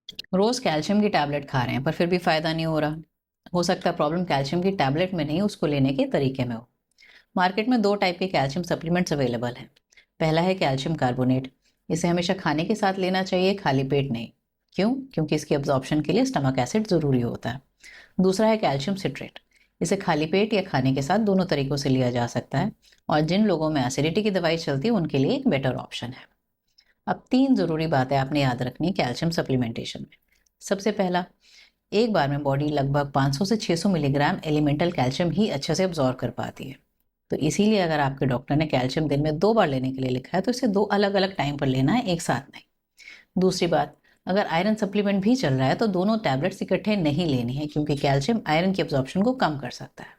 रोज calcium की tablet खा रहे हैं पर फिर भी फायदा नहीं हो रहा। हो सकता है प्रॉब्लम कैल्शियम की टैबलेट में नहीं, उसको लेने के तरीके में हो। मार्केट में दो टाइप के कैल्शियम सप्लीमेंट्स अवेलेबल हैं। पहला है कैल्शियम कार्बोनेट। इसे हमेशा खाने के साथ लेना चाहिए, खाली पेट नहीं। क्यों? क्योंकि इसकी एब्जॉर्प्शन के लिए स्टमक एसिड जरूरी होता है। दूसरा है कैल्शियम सिट्रेट। इसे खाली पेट या खाने के साथ दोनों तरीकों से लिया जा सकता है, और जिन लोगों में एसिडिटी की दवाई चलती है उनके लिए एक बेटर ऑप्शन है। अब तीन जरूरी बातें आपने याद रखनी कैल्शियम सप्लीमेंटेशन में। सबसे पहला, एक बार में बॉडी लगभग 500 से 600 मिलीग्राम एलिमेंटल कैल्शियम ही अच्छे से अब्जॉर्व कर पाती है। तो इसीलिए अगर आपके डॉक्टर ने कैल्शियम दिन में 2 बार लेने के लिए लिखा है तो इसे 2 अलग अलग टाइम पर लेना है, एक साथ नहीं। दूसरी बात, अगर आयरन सप्लीमेंट भी चल रहा है तो दोनों टैबलेट्स इकट्ठे नहीं लेनी है, क्योंकि कैल्शियम आयरन की एब्जॉर्प्शन को कम कर सकता है।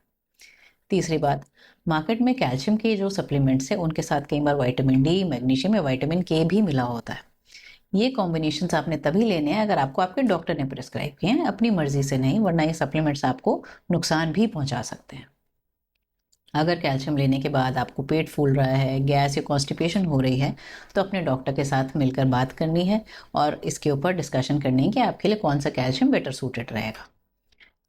तीसरी बात, मार्केट में कैल्शियम के जो सप्लीमेंट्स हैं उनके साथ कई बार विटामिन डी, मैग्नीशियम या विटामिन के भी मिला होता है। ये कॉम्बिनेशंस आपने तभी लेने हैं अगर आपको आपके डॉक्टर ने प्रिस्क्राइब किए हैं, अपनी मर्जी से नहीं, वरना ये सप्लीमेंट्स आपको नुकसान भी पहुंचा सकते हैं। अगर कैल्शियम लेने के बाद आपको पेट फूल रहा है, गैस या कॉन्स्टिपेशन हो रही है, तो अपने डॉक्टर के साथ मिलकर बात करनी है और इसके ऊपर डिस्कशन करनी है कि आपके लिए कौन सा कैल्शियम बेटर सूटेड रहेगा।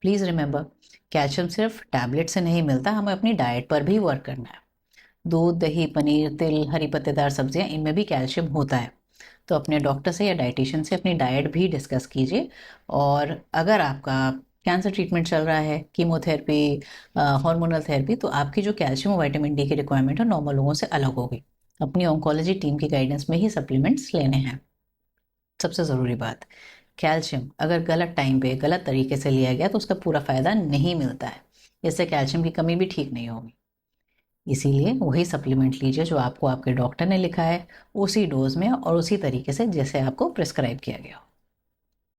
प्लीज़ रिमेंबर, कैल्शियम सिर्फ टैबलेट से नहीं मिलता, हमें अपनी डाइट पर भी वर्क करना है। दूध, दही, पनीर, तिल, हरी पत्तेदार सब्जियां, इनमें भी कैल्शियम होता है। तो अपने डॉक्टर से या डाइटिशियन से अपनी डाइट भी डिस्कस कीजिए। और अगर आपका कैंसर ट्रीटमेंट चल रहा है, कीमोथेरेपी, हार्मोनल थेरेपी, तो आपकी जो कैल्शियम और विटामिन डी की रिक्वायरमेंट है नॉर्मल लोगों से अलग होगी। अपनी ऑन्कोलॉजी टीम की गाइडेंस में ही सप्लीमेंट्स लेने हैं। सबसे ज़रूरी बात, कैल्शियम अगर गलत टाइम पे गलत तरीके से लिया गया तो उसका पूरा फायदा नहीं मिलता है। इससे कैल्शियम की कमी भी ठीक नहीं होगी। इसीलिए वही सप्लीमेंट लीजिए जो आपको आपके डॉक्टर ने लिखा है, उसी डोज में और उसी तरीके से जैसे आपको प्रिस्क्राइब किया गया हो।